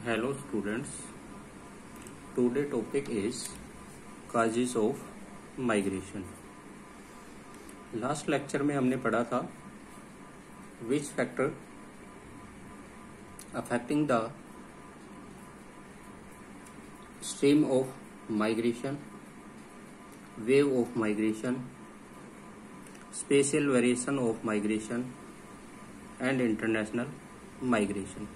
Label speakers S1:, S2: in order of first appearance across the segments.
S1: Hello students, today topic is causes of migration. Last lecture में हमने पढ़ा था which factor affecting the stream of migration, wave of migration, spatial variation of migration and international migration.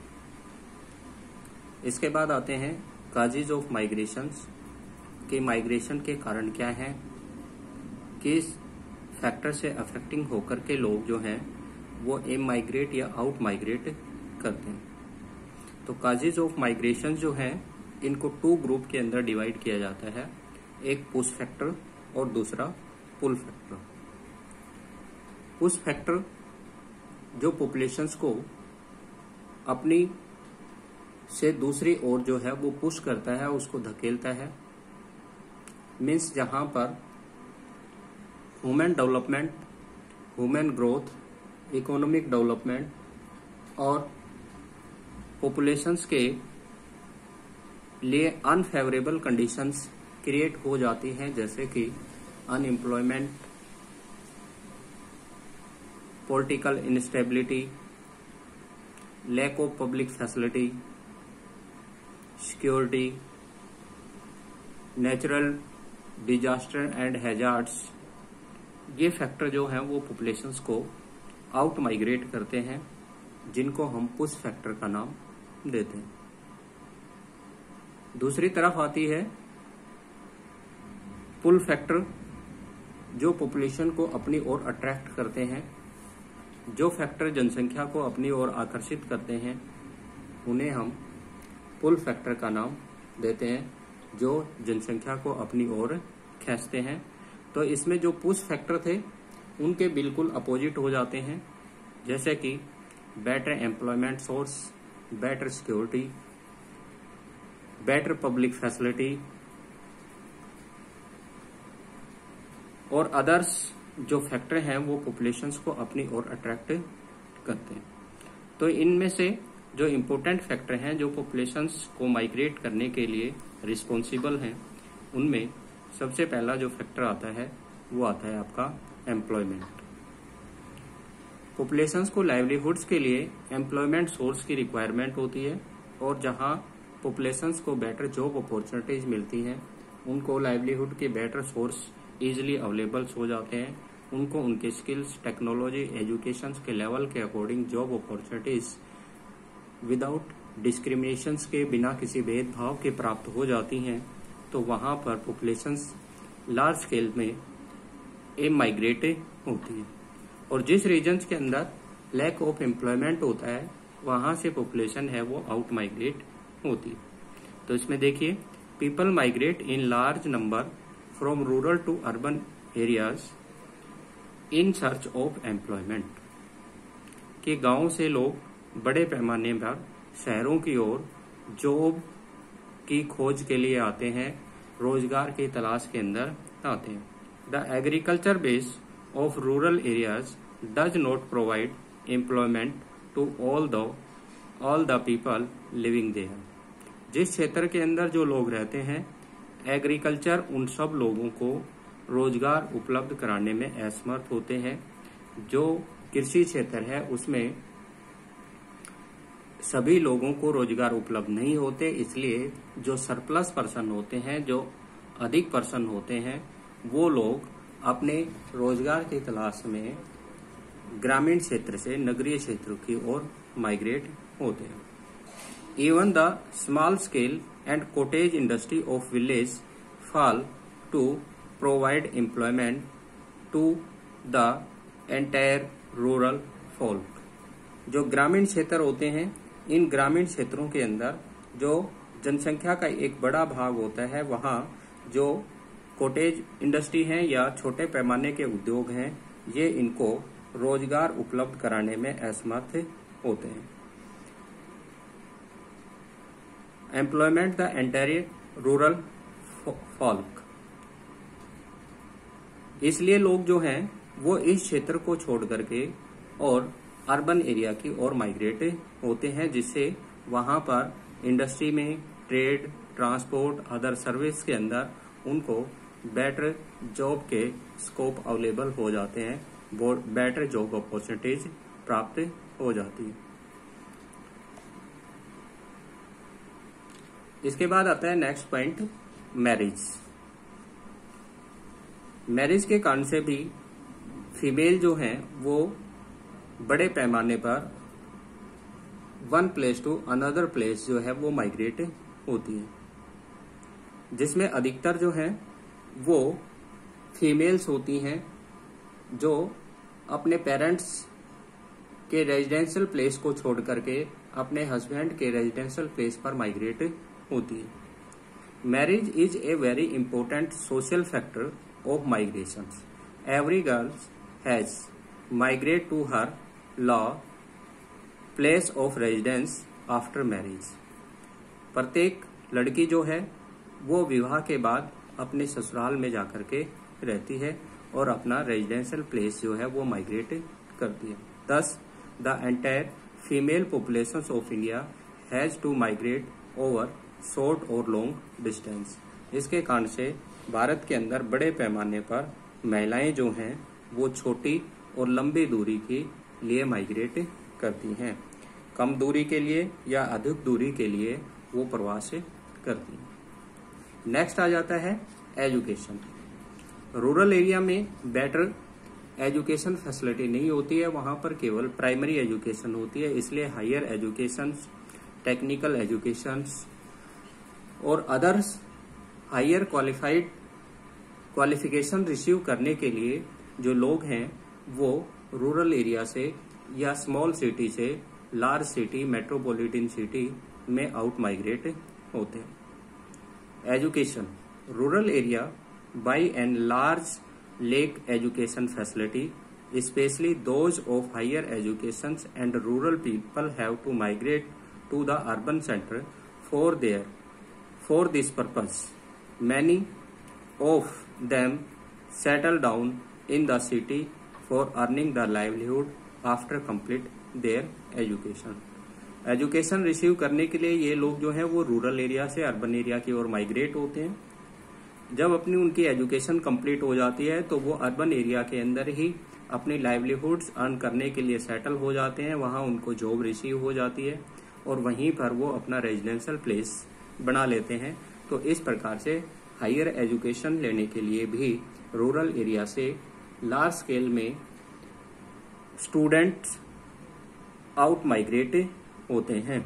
S1: इसके बाद आते हैं causes of migrations के migration के कारण क्या हैं, किस फैक्टर से अफेक्टिंग होकर के लोग जो हैं वो इन माइग्रेट या आउट माइग्रेट करते हैं। तो काजेज ऑफ माइग्रेशन जो हैं इनको टू ग्रुप के अंदर डिवाइड किया जाता है, एक पुश फैक्टर और दूसरा पुल फैक्टर। पुश फैक्टर जो पॉपुलेशंस को अपनी से दूसरी ओर जो है वो पुश करता है, उसको धकेलता है। मीन्स जहां पर human development, human growth, economic development और पॉपुलेशंस के लिए अनफेवरेबल कंडीशंस क्रिएट हो जाती हैं, जैसे कि unemployment, political instability, lack of public facility, security, natural disaster and hazards. ये फैक्टर जो हैं वो पॉपुलेशंस को आउट माइग्रेट करते हैं, जिनको हम पुश फैक्टर का नाम देते हैं। दूसरी तरफ आती है पुल फैक्टर, जो पॉपुलेशन को अपनी ओर अट्रैक्ट करते हैं। जो फैक्टर जनसंख्या को अपनी ओर आकर्षित करते हैं उन्हें हम पुल फैक्टर का नाम देते हैं, जो जनसंख्या को अपनी ओर खींचते हैं। तो इसमें जो पुश फैक्टर थे उनके बिल्कुल अपोजिट हो जाते हैं, जैसे कि better employment source, better security, better public facility और अदर्स जो फैक्टर हैं वो पॉपुलेशंस को अपनी ओर अट्रैक्ट करते हैं। तो इनमें से जो इम्पोर्टेंट फैक्टर हैं जो पॉपुलेशंस को माइग्रेट करने के लिए रिस्पॉन्सिबल हैं, उनमें सबसे पहला जो फैक्टर आता है वो आता है आपका एम्प्लॉयमेंट। पॉपुलेशंस को लाइवलीहुड्स के लिए एम्प्लॉयमेंट सोर्स की रिक्वायरमेंट होती है, और जहां पॉपुलेशंस को बेटर जॉब अपॉर्चुनिटीज मिलती हैं उनको लाइवलीहुड के बेटर सोर्स इजिली अवेलेबल हो जाते हैं। उनको उनके स्किल्स, टेक्नोलॉजी, एजुकेशन के लेवल के according job opportunities without discriminations के, बिना किसी भेदभाव के प्राप्त हो जाती हैं। तो वहां पर पॉपुलेशंस लार्ज स्केल में माइग्रेट होती है, और जिस रीजन्स के अंदर लैक ऑफ एम्प्लॉयमेंट होता है वहां से पॉपुलेशन है वो आउट माइग्रेट होती है। तो इसमें देखिए, people migrate in large number from rural to urban areas in search of employment, कि गांव से लोग बड़े पैमाने पर शहरों की ओर जॉब की खोज के लिए आते हैं, रोजगार की तलाश के अंदर आते हैं। The agriculture base of rural areas does not provide employment to all the people living there. जिस क्षेत्र के अंदर जो लोग रहते हैं, एग्रीकल्चर उन सब लोगों को रोजगार उपलब्ध कराने में असमर्थ होते हैं। जो कृषि क्षेत्र है उसमें सभी लोगों को रोजगार उपलब्ध नहीं होते, इसलिए जो सरप्लस पर्सन होते हैं, जो अधिक पर्सन होते हैं, वो लोग अपने रोजगार की तलाश में ग्रामीण क्षेत्र से नगरीय क्षेत्र की ओर माइग्रेट होते हैं। Even the small scale and cottage industry of village fall to provide employment to the entire rural folk. जो ग्रामीण क्षेत्र होते हैं, इन ग्रामीण क्षेत्रों के अंदर जो जनसंख्या का एक बड़ा भाग होता है, वहां जो कॉटेज इंडस्ट्री है या छोटे पैमाने के उद्योग हैं, ये इनको रोजगार उपलब्ध कराने में असमर्थ होते हैं। Employment the entire rural folk, इसलिए लोग जो हैं वो इस क्षेत्र को छोड़ करके और अर्बन एरिया की ओर माइग्रेट होते हैं, जिससे वहां पर इंडस्ट्री में, ट्रेड, ट्रांसपोर्ट, अदर सर्विस के अंदर उनको बेटर जॉब के स्कोप अवेलेबल हो जाते हैं, बेटर जॉब अपॉर्चुनिटीज प्राप्त हो जाती है। इसके बाद आता है नेक्स्ट पॉइंट, मैरिज। मैरिज के कारण से भी फीमेल जो हैं वो बड़े पैमाने पर one place to another place जो है वो माइग्रेट होती है, जिसमें अधिकतर जो है वो फीमेल्स होती हैं जो अपने पेरेंट्स के रेजिडेंशियल प्लेस को छोड़ करके अपने हस्बैंड के रेजिडेंशियल प्लेस पर माइग्रेट होती है। Marriage is a very important social factor of migration. Every girl has migrate to her law place of residence after marriage. प्रत्येक लड़की जो है वो विवाह के बाद अपने ससुराल में जाकर के रहती है और अपना रेजिडेंशियल प्लेस जो है वो माइग्रेट करती है। Thus the entire female population of India has to migrate over short और लॉन्ग डिस्टेंस। इसके कारण से भारत के अंदर बड़े पैमाने पर महिलाएं जो हैं वो छोटी और लंबी दूरी के लिए माइग्रेट करती हैं। कम दूरी के लिए या अधिक दूरी के लिए वो प्रवास करती हैं। नेक्स्ट आ जाता है एजुकेशन। रूरल एरिया में बेटर एजुकेशन फैसिलिटी नहीं होती है, वहां पर केवल प्राइमरी एजुकेशन होती है, इसलिए हायर एजुकेशन, टेक्निकल एजुकेशन और अदर्स हायर क्वालिफिकेशन रिसीव करने के लिए जो लोग हैं वो रूरल एरिया से या स्मॉल सिटी से लार्ज सिटी, मेट्रोपॉलिटन सिटी में आउट माइग्रेट होते हैं। Education rural area by and large lack education facility, especially those of higher education, and rural people have to migrate to the urban center for this purpose. Many of them settle down in the city for earning the livelihood after complete their education. Education receive करने के लिए ये लोग जो है वो rural area से urban area की ओर माइग्रेट होते हैं। जब अपनी उनकी एजुकेशन कंप्लीट हो जाती है तो वो अर्बन एरिया के अंदर ही अपनी लाइवलीहुड्स अर्न करने के लिए सेटल हो जाते हैं, वहां उनको जॉब रिसीव हो जाती है और वहीं पर वो अपना रेजिडेंशियल प्लेस बना लेते हैं। तो इस प्रकार से हायर एजुकेशन लेने के लिए भी रूरल एरिया से लार्ज स्केल में स्टूडेंट्स आउट माइग्रेट होते हैं।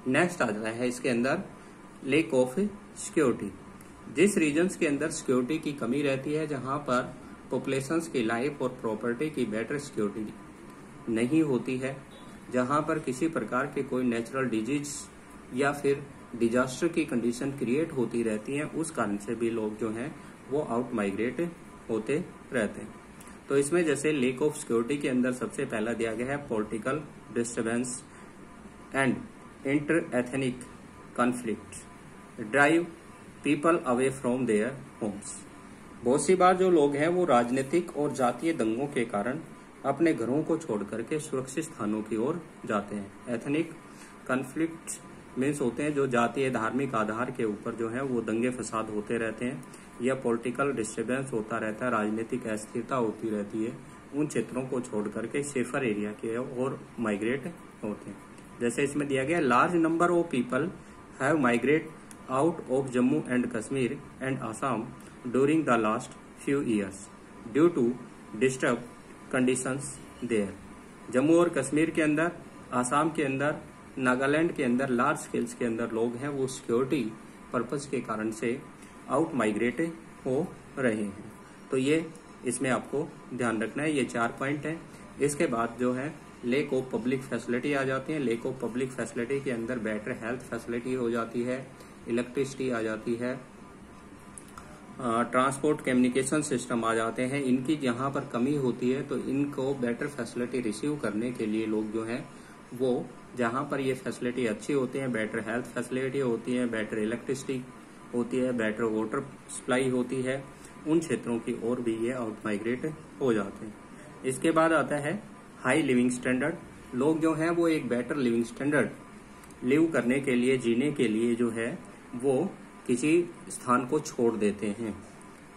S1: नेक्स्ट आ जाता है इसके अंदर लेक ऑफ सिक्योरिटी। जिस रीजन्स के अंदर सिक्योरिटी की कमी रहती है, जहां पर पॉपुलेशंस की लाइफ और प्रॉपर्टी की बेटर सिक्योरिटी नहीं होती है, जहां पर किसी प्रकार के कोई नेचुरल डिजीज या फिर डिजास्टर की कंडीशन क्रिएट होती रहती है, उस कारण से भी लोग जो हैं वो आउट माइग्रेट होते रहते हैं। तो इसमें जैसे लेक ऑफ सिक्योरिटी के अंदर सबसे पहला दिया गया है political disturbance and inter ethnic conflict drive people away from their homes. बहुत सी बार जो लोग हैं वो राजनीतिक और जातीय दंगों के कारण अपने घरों को छोड़ करके सुरक्षित स्थानों की ओर जाते हैं। एथनिक कॉन्फ्लिक्ट मीन्स होते हैं जो जातीय धार्मिक आधार के ऊपर जो है वो दंगे फसाद होते रहते हैं या पॉलिटिकल डिस्टर्बेंस होता रहता है, राजनीतिक अस्थिरता होती रहती है, उन क्षेत्रों को छोड़ करके सेफर एरिया के ओर माइग्रेट होते हैं। जैसे इसमें दिया गया large number of people have migrate out of Jammu and Kashmir and Assam during the last few years due to disturbed conditions there. Jammu और कश्मीर के अंदर, आसाम के अंदर, नागालैंड के अंदर लार्ज स्केल्स के अंदर लोग हैं वो सिक्योरिटी पर्पस के कारण से आउट माइग्रेट हो रहे हैं। तो ये इसमें आपको ध्यान रखना है। ये 4 पॉइंट है। इसके बाद जो है लेक ऑफ पब्लिक फैसिलिटी आ जाती है। लेक ऑफ पब्लिक फैसिलिटी के अंदर बेटर हेल्थ फैसिलिटी हो जाती है, इलेक्ट्रिसिटी आ जाती है, ट्रांसपोर्ट कम्युनिकेशन सिस्टम आ जाते हैं। इनकी जहां पर कमी होती है तो इनको बेटर फैसिलिटी रिसीव करने के लिए लोग जो हैं वो जहां पर ये फैसिलिटी अच्छी होती है, बेटर हेल्थ फैसिलिटी होती है, बेटर इलेक्ट्रिसिटी होती है, बेटर वाटर सप्लाई होती है, उन क्षेत्रों की ओर भी ये आउट माइग्रेट हो जाते हैं। इसके बाद आता है हाई लिविंग स्टैंडर्ड। लोग जो हैं वो एक बेटर लिविंग स्टैंडर्ड लिव करने के लिए, जीने के लिए जो है वो किसी स्थान को छोड़ देते हैं।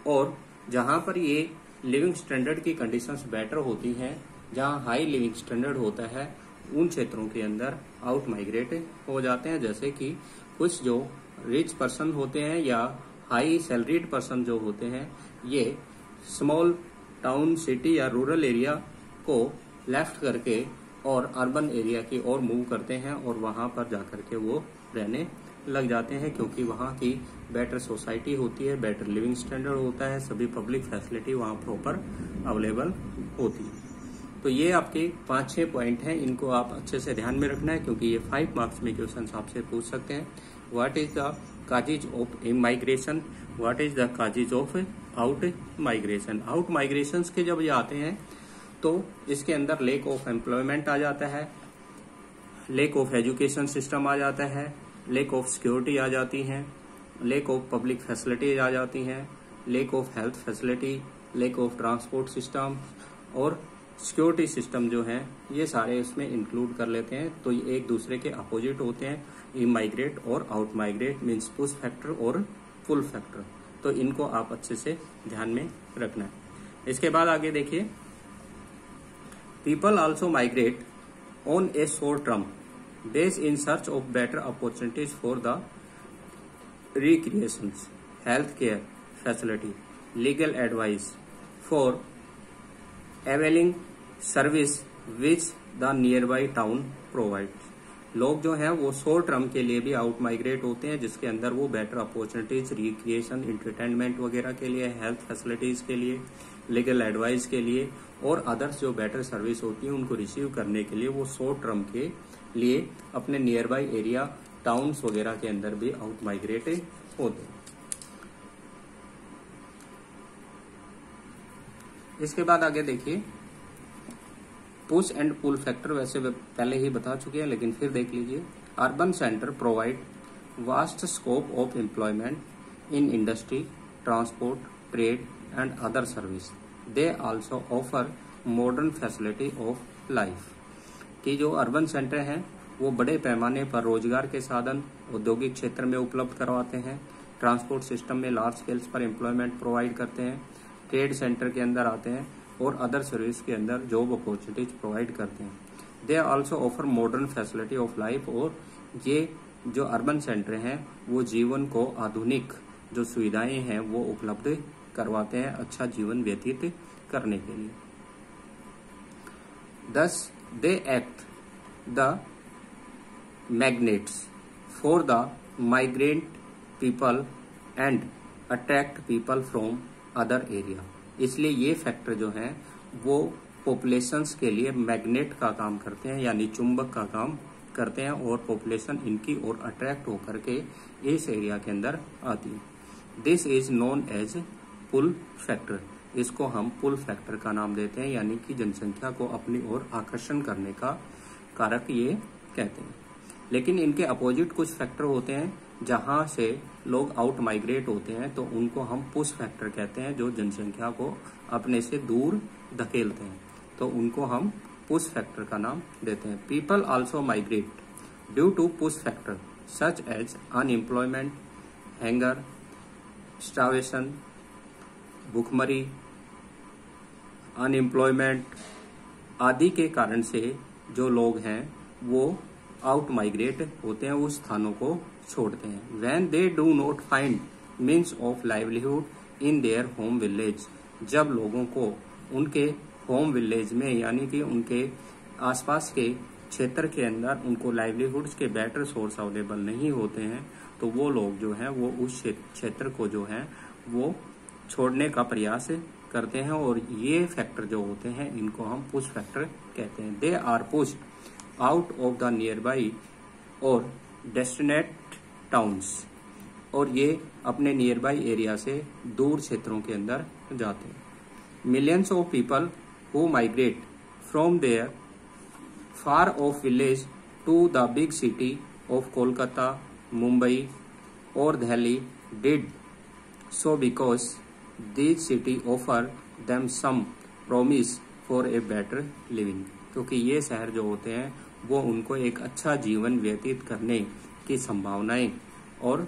S1: और जहां पर ये लिविंग स्टैंडर्ड की कंडीशंस बेटर होती हैं, जहां हाई लिविंग स्टैंडर्ड होता है, उन क्षेत्रों के अंदर आउट माइग्रेट हो जाते हैं। जैसे कि कुछ जो रिच पर्सन होते हैं या हाई सैलरीड पर्सन जो होते हैं, ये स्मॉल टाउन, सिटी या रूरल एरिया को लेफ्ट करके और अर्बन एरिया की ओर मूव करते हैं और वहां पर जाकर के वो रहने लग जाते हैं, क्योंकि वहां की बेटर सोसाइटी होती है, बेटर लिविंग स्टैंडर्ड होता है, सभी पब्लिक फैसिलिटी वहां प्रॉपर अवेलेबल होती है। तो ये आपके 5-6 पॉइंट हैं, इनको आप अच्छे से ध्यान में रखना है, क्योंकि ये 5 मार्क्स में क्वेश्चन आपसे पूछ सकते हैं। What is the causes of migration, what is the causes of out migration. Out migration के जब ये आते हैं तो इसके अंदर लेक ऑफ एम्प्लॉयमेंट आ जाता है, लेक ऑफ एजुकेशन सिस्टम आ जाता है, लेक ऑफ सिक्योरिटी आ जाती है, लेक ऑफ पब्लिक फैसिलिटीज आ जाती हैं, lake of health facility, lake of transport system और सिक्योरिटी सिस्टम जो है, ये सारे इसमें इंक्लूड कर लेते हैं। तो ये एक दूसरे के अपोजिट होते हैं, इमाइग्रेट और out migrate, means push factor और पुल फैक्टर। तो इनको आप अच्छे से ध्यान में रखना है। इसके बाद आगे देखिए, people also migrate on A short term base in search of better opportunities for the recreations, healthcare facility, legal advice for availing service which the nearby town provides। लोग जो हैं वो शॉर्ट टर्म के लिए भी आउट माइग्रेट होते हैं, जिसके अंदर वो बेटर अपॉर्चुनिटीज, रिक्रिएशन, एंटरटेनमेंट वगैरह के लिए, हेल्थ फैसिलिटीज के लिए, लीगल एडवाइस के लिए और अदर्स जो बेटर सर्विस होती है उनको रिसीव करने के लिए वो शॉर्ट टर्म के लिए अपने नियर बाई एरिया, टाउन्स वगैरह के अंदर भी आउट माइग्रेट होते हैं। इसके बाद आगे देखिए, पुश एंड पुल फैक्टर वैसे पहले ही बता चुके हैं, लेकिन फिर देख लीजिए। Urban centre provide vast scope of employment in industry, transport, trade and other service. They also offer modern facility of life. कि जो अर्बन सेंटर हैं वो बड़े पैमाने पर रोजगार के साधन औद्योगिक क्षेत्र में उपलब्ध करवाते हैं, ट्रांसपोर्ट सिस्टम में लार्ज स्केल्स पर एम्प्लॉयमेंट प्रोवाइड करते हैं, ट्रेड सेंटर के अंदर आते हैं और अदर सर्विस के अंदर जॉब अपॉर्चुनिटीज प्रोवाइड करते हैं। They also offer modern facility of life. और ये जो अर्बन सेंटर हैं वो जीवन को आधुनिक जो सुविधाएं हैं वो उपलब्ध करवाते हैं अच्छा जीवन व्यतीत करने के लिए। Thus they act the magnets for the migrant people and attract people from other area। इसलिए ये फैक्टर जो हैं वो पॉपुलेशंस के लिए मैग्नेट का काम करते हैं, यानी चुंबक का काम करते हैं और पॉपुलेशन इनकी ओर अट्रैक्ट होकर के इस एरिया के अंदर आती है। This is known as pull factor. इसको हम पुल फैक्टर का नाम देते हैं, यानी कि जनसंख्या को अपनी ओर आकर्षण करने का कारक ये कहते हैं। लेकिन इनके अपोजिट कुछ फैक्टर होते हैं जहां से लोग आउट माइग्रेट होते हैं, तो उनको हम पुश फैक्टर कहते हैं, जो जनसंख्या को अपने से दूर धकेलते हैं, तो उनको हम पुश फैक्टर का नाम देते हैं। People also migrate due to push factor such as unemployment, hunger, starvation, भूखमरी, अनएम्प्लॉयमेंट आदि के कारण से जो लोग हैं वो आउट माइग्रेट होते हैं, उस स्थानों को छोड़ते हैं। When they do not find means of livelihood in their home village. जब लोगों को उनके होम विलेज में, यानी कि उनके आसपास के क्षेत्र के अंदर उनको लाइवलीहुड्स के बेटर सोर्स अवेलेबल नहीं होते हैं, तो वो लोग जो हैं वो उस क्षेत्र को जो है वो छोड़ने का प्रयास करते हैं। और ये फैक्टर जो होते हैं इनको हम पुश फैक्टर कहते हैं। They are pushed out of the nearby और डेस्टिनेट टाउन्स। और ये अपने नियर बाई एरिया से दूर क्षेत्रों के अंदर जाते हैं। Millions of people who migrate from there far of village to the big city of Kolkata, Mumbai और Delhi did so because these city offer them some promise for a better living। क्योंकि ये शहर जो होते हैं वो उनको एक अच्छा जीवन व्यतीत करने की संभावनाएं और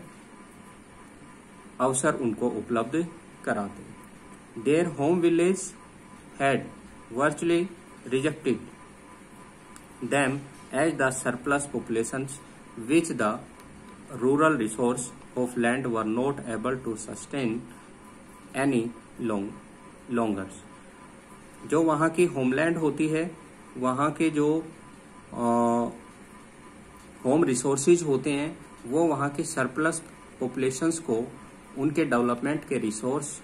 S1: अवसर उनको उपलब्ध कराते हैं। Their home village had virtually rejected them as the surplus populations which the rural resource of land were not able to sustain any longer। जो वहाँ की होमलैंड होती है, वहाँ के जो होम रिसोर्सेज होते हैं, वो वहाँ के सरप्लस पॉपुलेशंस को उनके डेवलपमेंट के रिसोर्स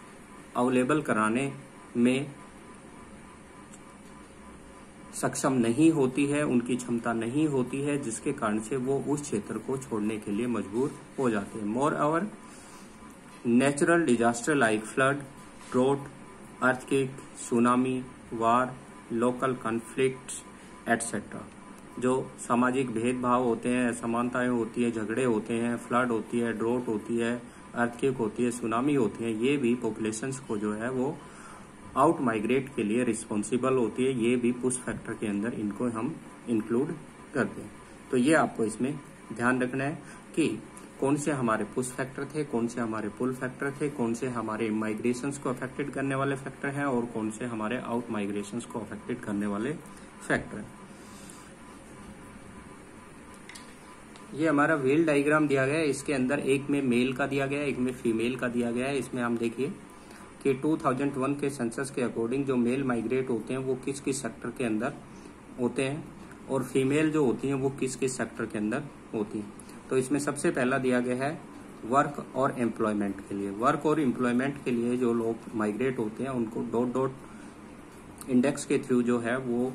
S1: अवेलेबल कराने में सक्षम नहीं होती है, उनकी क्षमता नहीं होती है, जिसके कारण से वो उस क्षेत्र को छोड़ने के लिए मजबूर हो जाते हैं। Moreover natural disaster like flood, drought, earthquake, tsunami, war, local conflicts etcetera, जो सामाजिक भेदभाव होते हैं, असमानताएं होती है, झगड़े होते हैं, फ्लड होती है, ड्रोट होती है, अर्थक्वेक होती है, सुनामी होती है, ये भी पॉपुलेशंस को जो है वो आउट माइग्रेट के लिए रिस्पॉन्सिबल होती है। ये भी पुश फैक्टर के अंदर इनको हम इंक्लूड करते हैं। तो ये आपको इसमें ध्यान रखना है कि कौन से हमारे पुश फैक्टर थे, कौन से हमारे पुल फैक्टर थे, कौन से हमारे माइग्रेशंस को अफेक्टेड करने वाले फैक्टर हैं और कौन से हमारे आउट माइग्रेशंस को अफेक्टेड करने वाले फैक्टर हैं। ये हमारा व्हील डायग्राम दिया गया है, इसके अंदर एक में मेल का दिया गया है, एक में फीमेल का दिया गया है। इसमें हम देखिए कि 2001 के सेंसस के अकॉर्डिंग जो मेल माइग्रेट होते हैं वो किस किस सेक्टर के अंदर होते हैं और फीमेल जो होती हैं वो किस किस सेक्टर के अंदर होती हैं। तो इसमें सबसे पहला दिया गया है वर्क और एम्प्लॉयमेंट के लिए। वर्क और एम्प्लॉयमेंट के लिए जो लोग माइग्रेट होते हैं उनको डॉट डॉट इंडेक्स के थ्रू जो है वो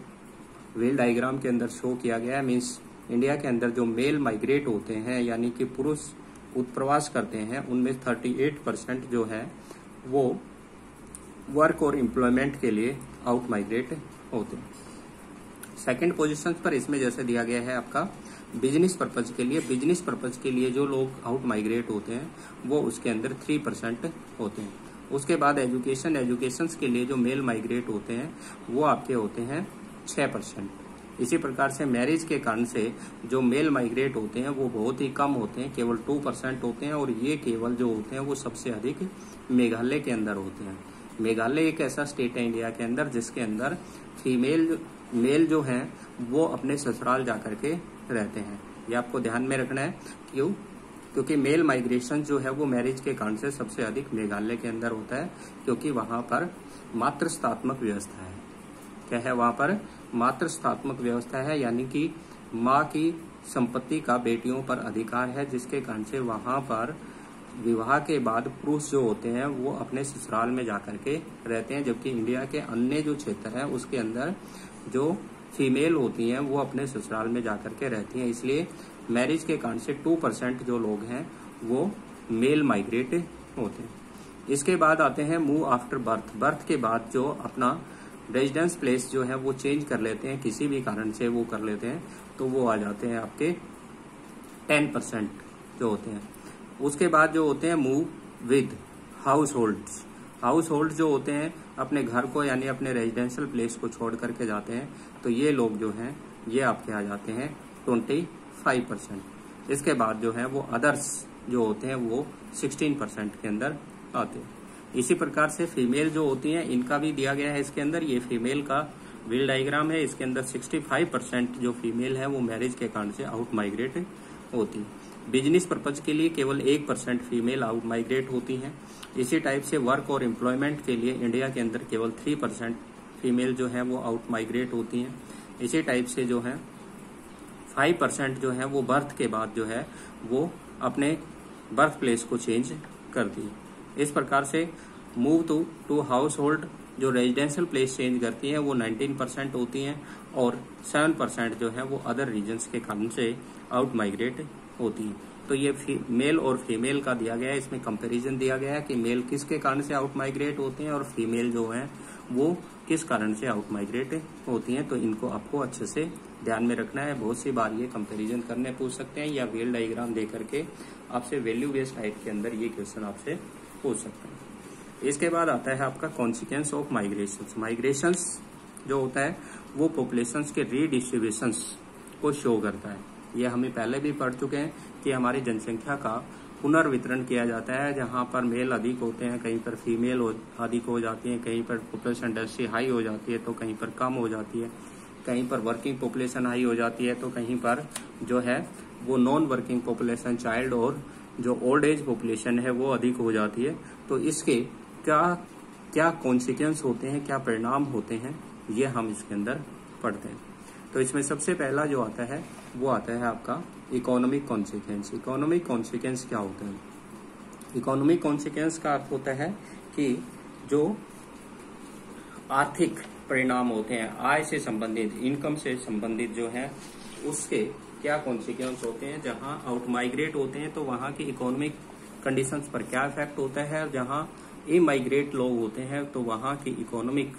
S1: व्हील डायग्राम के अंदर शो किया गया है। मीन्स इंडिया के अंदर जो मेल माइग्रेट होते हैं यानी कि पुरुष उत्प्रवास करते हैं, उनमें 38% जो है वो वर्क और एम्प्लॉयमेंट के लिए आउट माइग्रेट होते हैं। सेकंड पोजीशन पर इसमें जैसे दिया गया है आपका बिजनेस पर्पज के लिए। बिजनेस पर्पज के लिए जो लोग आउट माइग्रेट होते हैं वो उसके अंदर 3% होते हैं। उसके बाद एजुकेशन के लिए जो मेल माइग्रेट होते हैं वो आपके होते हैं 6%। इसी प्रकार से मैरिज के कारण से जो मेल माइग्रेट होते हैं वो बहुत ही कम होते हैं, केवल 2% होते हैं और ये केवल जो होते हैं वो सबसे अधिक मेघालय के अंदर होते हैं। मेघालय एक ऐसा स्टेट है इंडिया के अंदर जिसके अंदर मेल जो हैं वो अपने ससुराल जाकर के रहते हैं। ये आपको ध्यान में रखना है। क्योंकि मेल माइग्रेशन जो है वो मैरिज के कारण से सबसे अधिक मेघालय के अंदर होता है, क्योंकि वहां पर मातृस्थात्मक व्यवस्था है। क्या है वहां पर? मातृस्थात्मक व्यवस्था है, यानी कि माँ की संपत्ति का बेटियों पर अधिकार है, जिसके कारण से वहां पर विवाह के बाद पुरुष जो होते हैं वो अपने ससुराल में जाकर के रहते हैं, जबकि इंडिया के अन्य जो क्षेत्र है उसके अंदर जो फीमेल होती हैं वो अपने ससुराल में जाकर के रहती हैं। इसलिए मैरिज के कारण से 2% जो लोग हैं वो मेल माइग्रेट होते हैं। इसके बाद आते हैं मूव आफ्टर बर्थ। बर्थ के बाद जो अपना रेजिडेंस प्लेस जो है वो चेंज कर लेते हैं, किसी भी कारण से वो कर लेते हैं, तो वो आ जाते हैं आपके 10% जो होते हैं। उसके बाद जो होते हैं move with house holds. House hold जो होते हैं अपने घर को यानी अपने रेजिडेंशियल प्लेस को छोड़ करके जाते हैं, तो ये लोग जो हैं ये आपके आ जाते हैं 25%। इसके बाद जो है वो अदर्स जो होते हैं वो 16% के अंदर आते हैं। इसी प्रकार से फीमेल जो होती हैं इनका भी दिया गया है इसके अंदर। ये फीमेल का व्हील डायग्राम है, इसके अंदर 65% जो फीमेल है वो मैरिज के कारण से आउट माइग्रेट होती है। बिजनेस पर्पज के लिए केवल 1% फीमेल आउट माइग्रेट होती हैं। इसी टाइप से वर्क और एम्प्लॉयमेंट के लिए इंडिया के अंदर केवल 3% फीमेल जो है वो आउट माइग्रेट होती हैं। इसी टाइप से जो है 5% जो है वो बर्थ के बाद जो है वो अपने बर्थ प्लेस को चेंज करती है। इस प्रकार से मूव टू हाउस होल्ड जो रेजिडेंशियल प्लेस चेंज करती है वो 19% होती हैं और 7% जो है वो अदर रीजन्स के कारण से आउट माइग्रेट होती है। तो ये मेल और फीमेल का दिया गया है, इसमें कंपैरिजन दिया गया है कि मेल किसके कारण से आउट माइग्रेट होते हैं और फीमेल जो है वो किस कारण से आउट माइग्रेट होती हैं। तो इनको आपको अच्छे से ध्यान में रखना है। बहुत सी बार ये कंपैरिजन करने पूछ सकते हैं या व्हील डायग्राम दे करके आपसे वैल्यू बेस्ड टाइप के अंदर ये क्वेश्चन आपसे पूछ सकते हैं। इसके बाद आता है आपका कॉन्सिक्वेंस ऑफ माइग्रेशन। माइग्रेशंस जो होता है वो पॉपुलेशंस के रीडिस्ट्रीब्यूशंस को शो करता है। ये हमें पहले भी पढ़ चुके हैं कि हमारी जनसंख्या का पुनर्वितरण किया जाता है, जहां पर मेल अधिक होते हैं, कहीं पर फीमेल अधिक हो जाती है, कहीं पर पॉपुलेशन डेंसिटी हाई हो जाती है तो कहीं पर कम हो जाती है, कहीं पर वर्किंग पॉपुलेशन हाई हो जाती है तो कहीं पर जो है वो नॉन वर्किंग पॉपुलेशन, चाइल्ड और जो ओल्ड एज पॉपुलेशन है वो अधिक हो जाती है। तो इसके क्या क्या कॉन्सिक्वेंस होते हैं, क्या परिणाम होते हैं, ये हम इसके अंदर पढ़ते हैं। तो इसमें सबसे पहला जो आता है वो आता है आपका इकोनॉमिक कॉन्सिक्वेंस। इकोनॉमिक कॉन्सिक्वेंस क्या होता है? इकोनॉमिक कॉन्सिक्वेंस का अर्थ होता है कि जो आर्थिक परिणाम होते हैं, आय से संबंधित, इनकम से संबंधित जो है उसके क्या कॉन्सिक्वेंस होते हैं। जहां आउट माइग्रेट होते हैं तो वहां की इकोनॉमिक कंडीशंस पर क्या इफेक्ट होता है, और जहां इमाइग्रेट लोग होते हैं तो वहां की इकोनॉमिक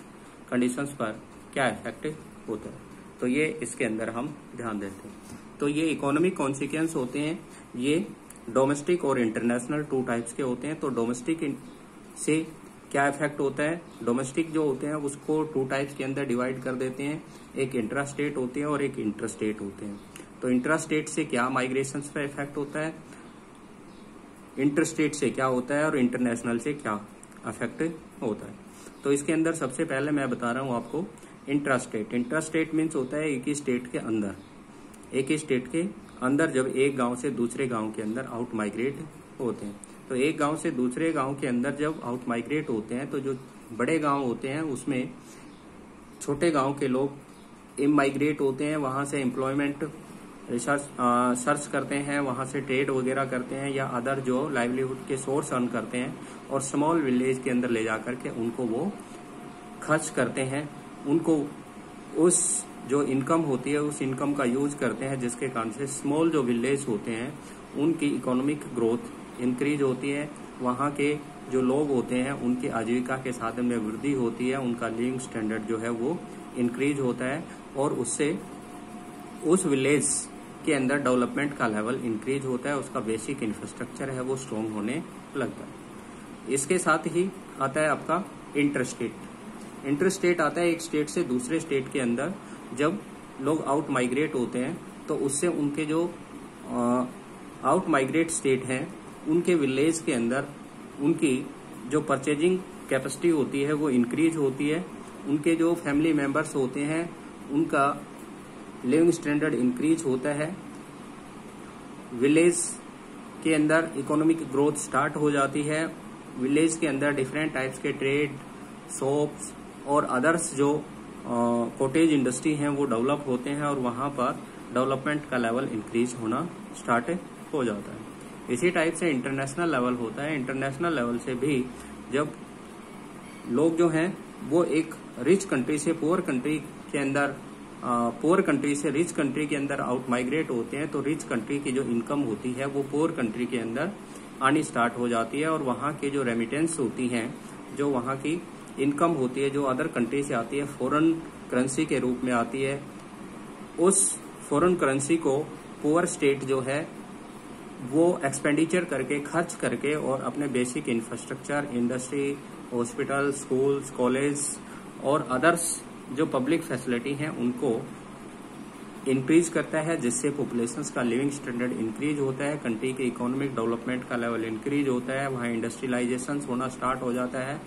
S1: कंडीशंस पर क्या इफेक्ट होता है। तो ये इसके अंदर हम ध्यान देते हैं। तो ये इकोनॉमिक कॉन्सिक्वेंस होते हैं, ये डोमेस्टिक और इंटरनेशनल टू टाइप्स के होते हैं। तो डोमेस्टिक से क्या इफेक्ट होता है? डोमेस्टिक जो होते हैं उसको टू टाइप्स के अंदर डिवाइड कर देते हैं, एक इंट्रा स्टेट होते हैं और एक इंटर स्टेट होते हैं। तो इंट्रा स्टेट से क्या माइग्रेशन पर इफेक्ट होता है, इंटर स्टेट से क्या होता है और इंटरनेशनल से क्या इफेक्ट होता है। तो इसके अंदर सबसे पहले मैं बता रहा हूं आपको intra state. Intra state means होता है एक ही स्टेट के अंदर, एक ही स्टेट के अंदर जब एक गांव से दूसरे गांव के अंदर आउट माइग्रेट होते हैं। तो एक गांव से दूसरे गांव के अंदर जब आउट माइग्रेट होते हैं तो जो बड़े गांव होते हैं उसमें छोटे गांव के लोग इमाइग्रेट होते हैं, वहां से एम्प्लॉयमेंट सर्च करते हैं, वहां से ट्रेड वगैरह करते हैं या अदर जो लाइवलीहुड के सोर्स अर्न करते हैं, और स्मॉल विलेज के अंदर ले जाकर के उनको वो खर्च करते हैं। उनको उस जो इनकम होती है उस इनकम का यूज करते हैं, जिसके कारण से स्मॉल जो विलेज होते हैं उनकी इकोनॉमिक ग्रोथ इंक्रीज होती है, वहां के जो लोग होते हैं उनकी आजीविका के साधन में वृद्धि होती है, उनका लिविंग स्टैंडर्ड जो है वो इंक्रीज होता है और उससे उस विलेज के अंदर डेवलपमेंट का लेवल इंक्रीज होता है, उसका बेसिक इंफ्रास्ट्रक्चर है वो स्ट्रॉन्ग होने लगता है। इसके साथ ही आता है आपका इंटरस्टेट। इंटरस्टेट आता है एक स्टेट से दूसरे स्टेट के अंदर जब लोग आउट माइग्रेट होते हैं तो उससे उनके जो आउट माइग्रेट स्टेट हैं उनके विलेज के अंदर उनकी जो परचेजिंग कैपेसिटी होती है वो इंक्रीज होती है, उनके जो फैमिली मेंबर्स होते हैं उनका लिविंग स्टैंडर्ड इंक्रीज होता है, विलेज के अंदर इकोनॉमिक ग्रोथ स्टार्ट हो जाती है, विलेज के अंदर डिफरेंट टाइप्स के ट्रेड, शॉप्स और अदर्स जो कॉटेज इंडस्ट्री हैं वो डेवलप होते हैं और वहां पर डेवलपमेंट का लेवल इंक्रीज होना स्टार्ट हो जाता है। इसी टाइप से इंटरनेशनल लेवल होता है। इंटरनेशनल लेवल से भी जब लोग जो हैं वो एक रिच कंट्री से पुअर कंट्री के अंदर, पुअर कंट्री से रिच कंट्री के अंदर आउट माइग्रेट होते हैं तो रिच कंट्री की जो इनकम होती है वो पुअर कंट्री के अंदर आनी स्टार्ट हो जाती है और वहां के जो रेमिटेंस होती हैं, जो वहां की इनकम होती है जो अदर कंट्री से आती है, फॉरेन करेंसी के रूप में आती है, उस फॉरेन करेंसी को पुअर स्टेट जो है वो एक्सपेंडिचर करके, खर्च करके और अपने basic infrastructure, industry, hospital, schools, college और अदर्स जो पब्लिक फैसिलिटी हैं उनको इंक्रीज करता है, जिससे पॉपुलेशन का लिविंग स्टैंडर्ड इंक्रीज होता है, कंट्री के इकोनॉमिक डेवलपमेंट का लेवल इंक्रीज होता है, वहाँ इंडस्ट्रियलाइजेशन होना स्टार्ट हो जाता है,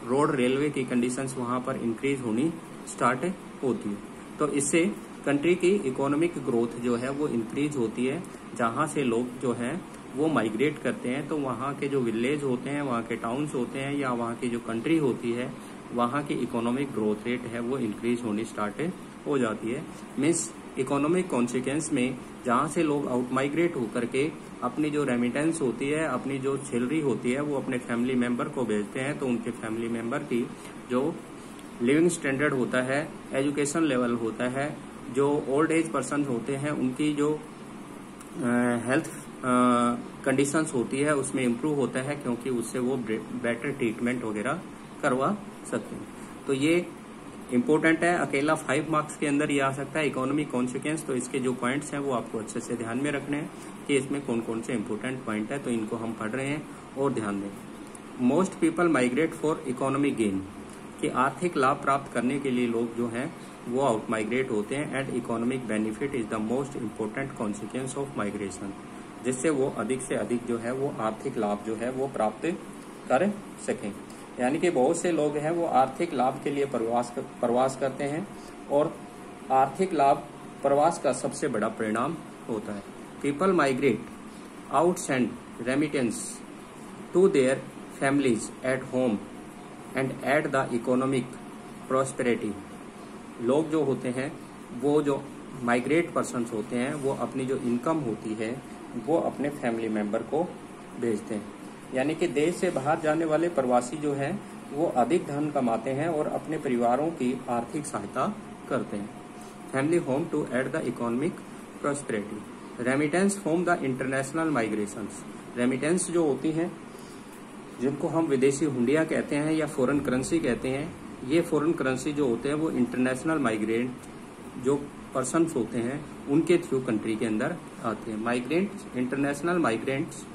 S1: रोड रेलवे की कंडीशंस वहां पर इंक्रीज होनी स्टार्ट होती है। तो इससे कंट्री की इकोनॉमिक ग्रोथ जो है वो इंक्रीज होती है। जहां से लोग जो हैं वो माइग्रेट करते हैं तो वहां के जो विलेज होते हैं, वहां के टाउन्स होते हैं या वहां की जो कंट्री होती है वहां की इकोनॉमिक ग्रोथ रेट है वो इंक्रीज होनी स्टार्ट हो जाती है। मीन्स इकोनॉमिक कॉन्सिक्वेंस में जहां से लोग आउट माइग्रेट होकर के अपनी जो रेमिटेंस होती है, अपनी जो सैलरी होती है वो अपने फैमिली मेंबर को भेजते हैं, तो उनके फैमिली मेंबर की जो लिविंग स्टैंडर्ड होता है, एजुकेशन लेवल होता है, जो ओल्ड एज पर्सन होते हैं उनकी जो हेल्थ कंडीशंस होती है उसमें इम्प्रूव होता है, क्योंकि उससे वो बेटर ट्रीटमेंट वगैरह करवा सकते हैं। तो ये इम्पोर्टेंट है, अकेला 5 मार्क्स के अंदर ये आ सकता है इकोनॉमिक कॉन्सिक्वेंस। तो इसके जो पॉइंट्स हैं वो आपको अच्छे से ध्यान में रखने हैं कि इसमें कौन कौन से इम्पोर्टेंट पॉइंट है, तो इनको हम पढ़ रहे हैं और ध्यान दें। Most people migrate for economic gain, कि आर्थिक लाभ प्राप्त करने के लिए लोग जो हैं वो आउट माइग्रेट होते हैं। And economic benefit is the most important consequence of migration, जिससे वो अधिक से अधिक जो है वो आर्थिक लाभ जो है वो प्राप्त कर सकें। यानी कि बहुत से लोग हैं वो आर्थिक लाभ के लिए प्रवास करते हैं, और आर्थिक लाभ प्रवास का सबसे बड़ा परिणाम होता है। People migrate out send remittance to their families at home and at the economic prosperity. लोग जो होते हैं वो जो माइग्रेट पर्सन्स होते हैं वो अपनी जो इनकम होती है वो अपने फैमिली मेंबर को भेजते हैं। यानी कि देश से बाहर जाने वाले प्रवासी जो हैं वो अधिक धन कमाते हैं और अपने परिवारों की आर्थिक सहायता करते हैं। Family home to aid the economic prosperity. Remittance from the international migrations. Remittance जो होती हैं जिनको हम विदेशी हुंडिया कहते हैं या फॉरेन करेंसी कहते हैं, ये फॉरेन करेंसी जो होते हैं वो इंटरनेशनल माइग्रेंट जो पर्सन्स होते हैं उनके थ्रू कंट्री के अंदर आते हैं। Migrants, international migrants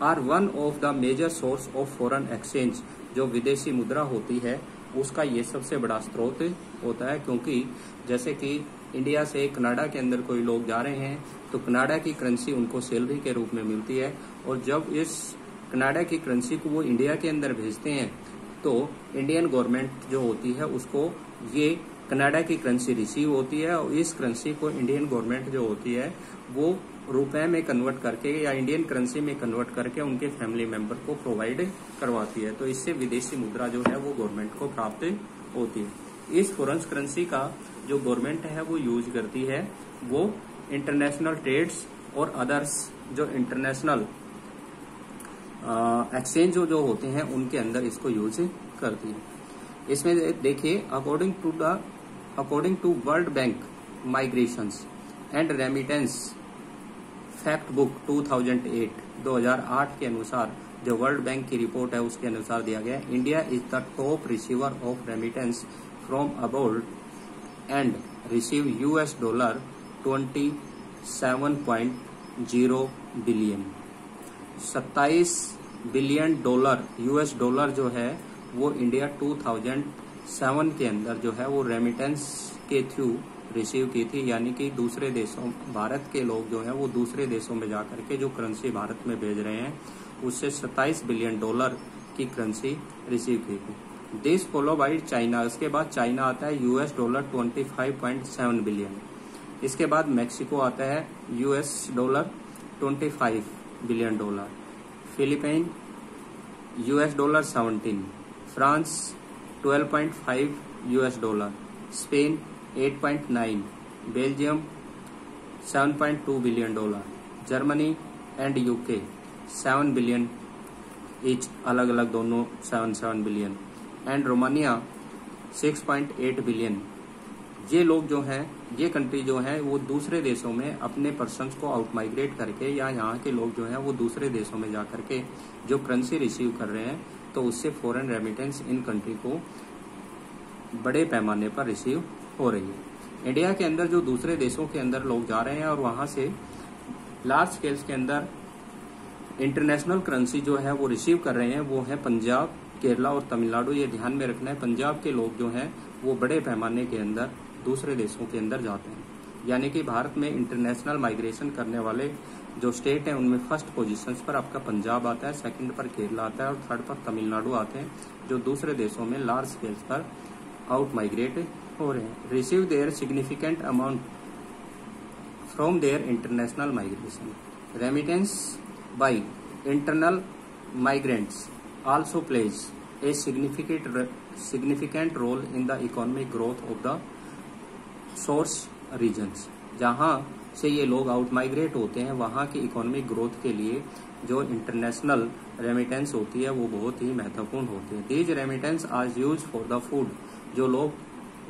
S1: are one of the major source of foreign exchange. जो विदेशी मुद्रा होती है उसका ये सबसे बड़ा स्रोत होता है, क्योंकि जैसे कि इंडिया से कनाडा के अंदर कोई लोग जा रहे हैं तो कनाडा की करेंसी उनको सैलरी के रूप में मिलती है, और जब इस कनाडा की करेंसी को वो इंडिया के अंदर भेजते हैं तो इंडियन गवर्नमेंट जो होती है उसको ये कनाडा की करेंसी रिसीव होती है, और इस करेंसी को इंडियन गवर्नमेंट जो होती है वो रुपए में कन्वर्ट करके या इंडियन करेंसी में कन्वर्ट करके उनके फैमिली मेंबर को प्रोवाइड करवाती है। तो इससे विदेशी मुद्रा जो है वो गवर्नमेंट को प्राप्त होती है। इस फॉरेन करेंसी का जो गवर्नमेंट है वो यूज करती है, वो इंटरनेशनल ट्रेड्स और अदर्स जो इंटरनेशनल एक्सचेंज जो होते हैं उनके अंदर इसको यूज करती है। इसमें देखिए according to world bank migrations and remittance fact book 2008 के अनुसार जो वर्ल्ड बैंक की रिपोर्ट है उसके अनुसार दिया गया, India is the top receiver of remittance from abroad and receive $27.0 billion. 27 billion dollar US dollar जो है वो इंडिया 2007 के अंदर जो है वो रेमिटेंस के थ्रू रिसीव की थी। यानी कि दूसरे देशों, भारत के लोग जो हैं वो दूसरे देशों में जाकर के जो करेंसी भारत में भेज रहे हैं उससे 27 बिलियन डॉलर की करेंसी रिसीव की थी। This follow by China. इसके बाद चाइना आता है $25.7 बिलियन। इसके बाद मैक्सिको आता है $25 billion dollar. Philippine $17, France $12.5, Spain 8.9, Belgium $7.2 billion, Germany and UK 7 billion each, अलग अलग दोनों 7 बिलियन, एंड रोमानिया 6.8 बिलियन। ये लोग जो हैं, ये कंट्री जो है वो दूसरे देशों में अपने पर्सन्स को आउट माइग्रेट करके या यहाँ के लोग जो हैं वो दूसरे देशों में जा करके जो करेंसी रिसीव कर रहे हैं, तो उससे फॉरेन रेमिटेंस इन कंट्री को बड़े पैमाने पर रिसीव हो रही है। इंडिया के अंदर जो दूसरे देशों के अंदर लोग जा रहे हैं और वहां से लार्ज स्केल्स के अंदर इंटरनेशनल करेंसी जो है वो रिसीव कर रहे हैं, वो है पंजाब, केरला और तमिलनाडु। ये ध्यान में रखना है, पंजाब के लोग जो हैं वो बड़े पैमाने के अंदर दूसरे देशों के अंदर जाते हैं। यानी कि भारत में इंटरनेशनल माइग्रेशन करने वाले जो स्टेट हैं उनमें फर्स्ट पोजीशंस पर आपका पंजाब आता है, सेकंड पर केरला आता है और थर्ड पर तमिलनाडु आते हैं, जो दूसरे देशों में लार्ज स्केल्स पर आउट माइग्रेट हो रहे हैं। Receive their significant amount from their international migration. Remittance by internal migrants also plays a significant role in the economic growth of the source regions। जहां से ये लोग आउट माइग्रेट होते हैं वहां की इकोनॉमिक ग्रोथ के लिए जो इंटरनेशनल रेमिटेंस होती है वो बहुत ही महत्वपूर्ण होती है। These remittance are use for the food. जो लोग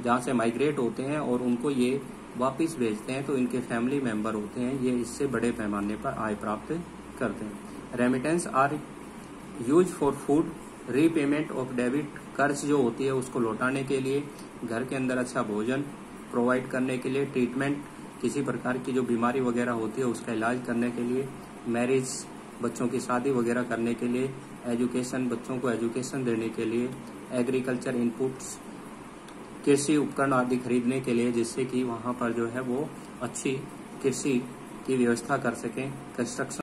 S1: जहां से माइग्रेट होते हैं और उनको ये वापिस भेजते हैं तो इनके फैमिली मेंबर होते हैं, ये इससे बड़े पैमाने पर आय प्राप्त करते हैं। Remittance are use for food, repayment of debit, कर्ज जो होती है उसको लौटाने के लिए, घर के अंदर अच्छा भोजन प्रोवाइड करने के लिए, ट्रीटमेंट, किसी प्रकार की जो बीमारी वगैरह होती है उसका इलाज करने के लिए, मैरिज, बच्चों की शादी वगैरह करने के लिए, एजुकेशन, बच्चों को एजुकेशन देने के लिए, एग्रीकल्चर इनपुट्स, कृषि उपकरण आदि खरीदने के लिए, जिससे कि वहां पर जो है वो अच्छी कृषि की व्यवस्था कर सकें। कंस्ट्रक्शन